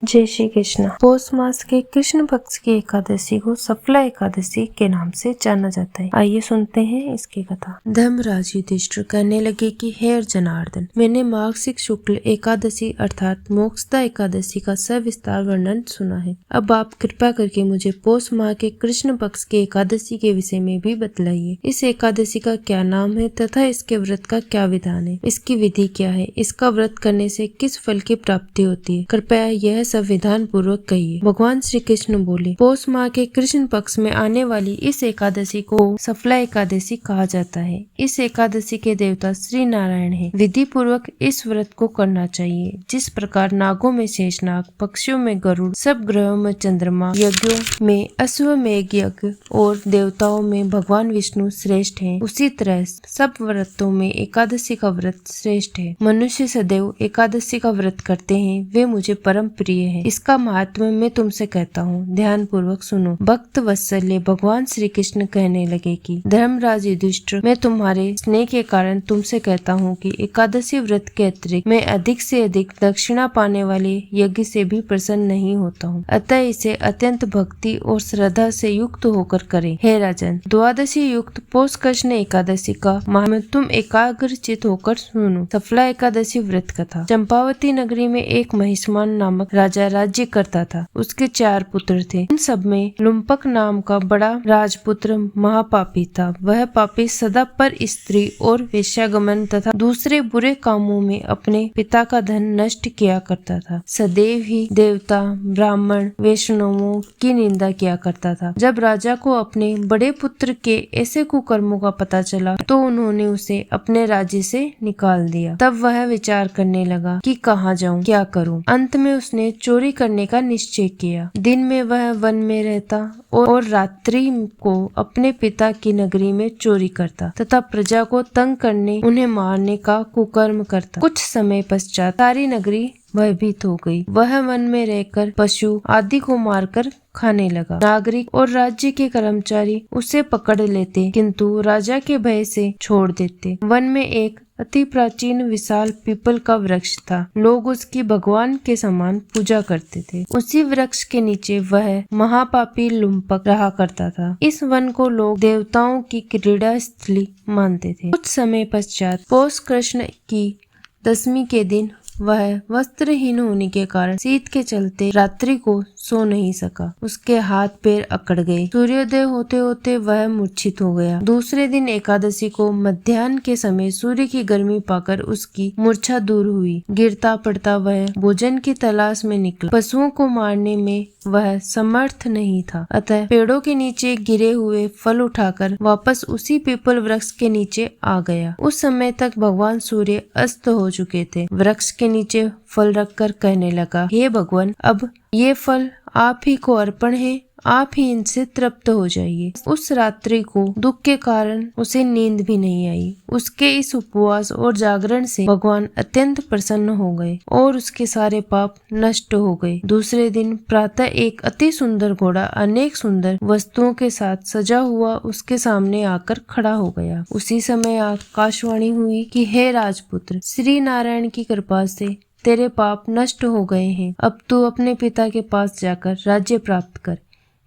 जय श्री कृष्ण। पौष मास के कृष्ण पक्ष की एकादशी को सफला एकादशी के नाम से जाना जाता है। आइए सुनते हैं इसकी कथा। धर्मराज युधिष्ठिर कहने लगे कि हे जनार्दन, मैंने मार्गशीर शुक्ल एकादशी अर्थात मोक्षदा एकादशी का सविस्तार वर्णन सुना है। अब आप कृपा करके मुझे पौष माह के कृष्ण पक्ष की एकादशी के विषय में भी बतलाइए। इस एकादशी का क्या नाम है तथा इसके व्रत का क्या विधान है, इसकी विधि क्या है, इसका व्रत करने से किस फल की प्राप्ति होती है, कृपया यह संविधान पूर्वक कहिए। भगवान श्री कृष्ण बोले, पौष माह के कृष्ण पक्ष में आने वाली इस एकादशी को सफला एकादशी कहा जाता है। इस एकादशी के देवता श्री नारायण हैं। विधि पूर्वक इस व्रत को करना चाहिए। जिस प्रकार नागों में शेषनाग, पक्षियों में गरुड़, सब ग्रहों में चंद्रमा, यज्ञों में अश्वमेघ यज्ञ और देवताओं में भगवान विष्णु श्रेष्ठ हैं, उसी तरह सब व्रतों में एकादशी का व्रत श्रेष्ठ है। मनुष्य सदैव एकादशी का व्रत करते हैं, वे मुझे परम प्रिय है। इसका महात्म्य मैं तुमसे कहता हूँ, ध्यान पूर्वक सुनो। भक्त वत्सल्य भगवान श्री कृष्ण कहने लगे कि धर्मराज युधिष्ठिर, मैं तुम्हारे स्नेह के कारण तुमसे कहता हूँ कि एकादशी व्रत के अतिरिक्त मैं अधिक से अधिक दक्षिणा पाने वाले यज्ञ से भी प्रसन्न नहीं होता हूँ। अतः इसे अत्यंत भक्ति और श्रद्धा से युक्त होकर करें। हे राजन, द्वादशी युक्त पौष कृष्ण एकादशी का महात्म्य तुम एकाग्रचित होकर सुनो। सफला एकादशी व्रत कथा। चंपावती नगरी में एक महिष्मान नामक राजा राज्य करता था। उसके 4 पुत्र थे। उन सब में लुम्पक नाम का बड़ा राजपुत्र महापापी था। वह पापी सदा पर स्त्री और वेश्यागमन तथा दूसरे बुरे कामों में अपने पिता का धन नष्ट किया करता था। सदैव ही देवता, ब्राह्मण, वैष्णवों की निंदा किया करता था। जब राजा को अपने बड़े पुत्र के ऐसे कुकर्मों का पता चला तो उन्होंने उसे अपने राज्य से निकाल दिया। तब वह विचार करने लगा कि कहाँ जाऊँ, क्या करूँ। अंत में उसने चोरी करने का निश्चय किया। दिन में वह वन में रहता और रात्रि को अपने पिता की नगरी में चोरी करता तथा प्रजा को तंग करने, उन्हें मारने का कुकर्म करता। कुछ समय पश्चात सारी नगरी भयभीत हो गई। वह वन में रहकर पशु आदि को मारकर खाने लगा। नागरिक और राज्य के कर्मचारी उसे पकड़ लेते किंतु राजा के भय से छोड़ देते। वन में एक अति प्राचीन विशाल पीपल का वृक्ष था। लोग उसकी भगवान के समान पूजा करते थे। उसी वृक्ष के नीचे वह महापापी लुम्पक रहा करता था। इस वन को लोग देवताओं की क्रीड़ा स्थली मानते थे। कुछ समय पश्चात पौष कृष्ण की दशमी के दिन वह वस्त्रहीन होने के कारण शीत के चलते रात्रि को सो नहीं सका। उसके हाथ पैर अकड़ गए। सूर्योदय होते होते वह मूर्छित हो गया। दूसरे दिन एकादशी को मध्याह्न के समय सूर्य की गर्मी पाकर उसकी मूर्छा दूर हुई। गिरता पड़ता वह भोजन की तलाश में निकला। पशुओं को मारने में वह समर्थ नहीं था, अतः पेड़ों के नीचे गिरे हुए फल उठाकर वापस उसी पीपल वृक्ष के नीचे आ गया। उस समय तक भगवान सूर्य अस्त हो चुके थे। वृक्ष के नीचे फल रखकर कहने लगा, हे भगवान, अब ये फल आप ही को अर्पण है, आप ही इनसे तृप्त हो जाइए। उस रात्रि को दुख के कारण उसे नींद भी नहीं आई। उसके इस उपवास और जागरण से भगवान अत्यंत प्रसन्न हो गए और उसके सारे पाप नष्ट हो गए। दूसरे दिन प्रातः एक अति सुंदर घोड़ा अनेक सुंदर वस्तुओं के साथ सजा हुआ उसके सामने आकर खड़ा हो गया। उसी समय आकाशवाणी हुई कि हे राजपुत्र, श्री नारायण की कृपा से तेरे पाप नष्ट हो गए हैं। अब तू अपने पिता के पास जाकर राज्य प्राप्त कर।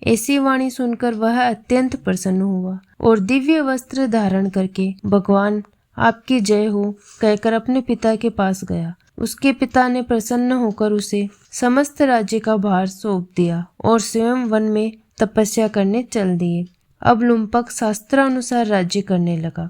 ऐसी वाणी सुनकर वह अत्यंत प्रसन्न हुआ और दिव्य वस्त्र धारण करके भगवान आपकी जय हो कहकर अपने पिता के पास गया। उसके पिता ने प्रसन्न होकर उसे समस्त राज्य का भार सौंप दिया और स्वयं वन में तपस्या करने चल दिए। अब लुम्पक शास्त्रानुसार राज्य करने लगा।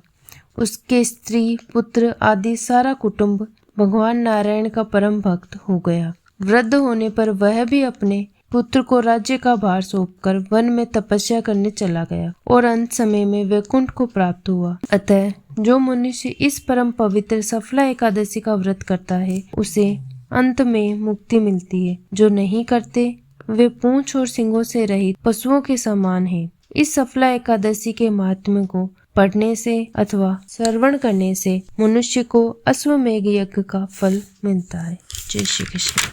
उसके स्त्री, पुत्र आदि सारा कुटुंब भगवान नारायण का परम भक्त हो गया। वृद्ध होने पर वह भी अपने पुत्र को राज्य का भार सौंपकर वन में तपस्या करने चला गया और अंत समय में वैकुंठ को प्राप्त हुआ। अतः जो मनुष्य इस परम पवित्र सफला एकादशी का व्रत करता है, उसे अंत में मुक्ति मिलती है। जो नहीं करते वे पूंछ और सींगों से रहित पशुओं के समान हैं। इस सफला एकादशी के महात्म्य को पढ़ने से अथवा श्रवण करने से मनुष्य को अश्वमेघ यज्ञ का फल मिलता है। जय श्री कृष्ण।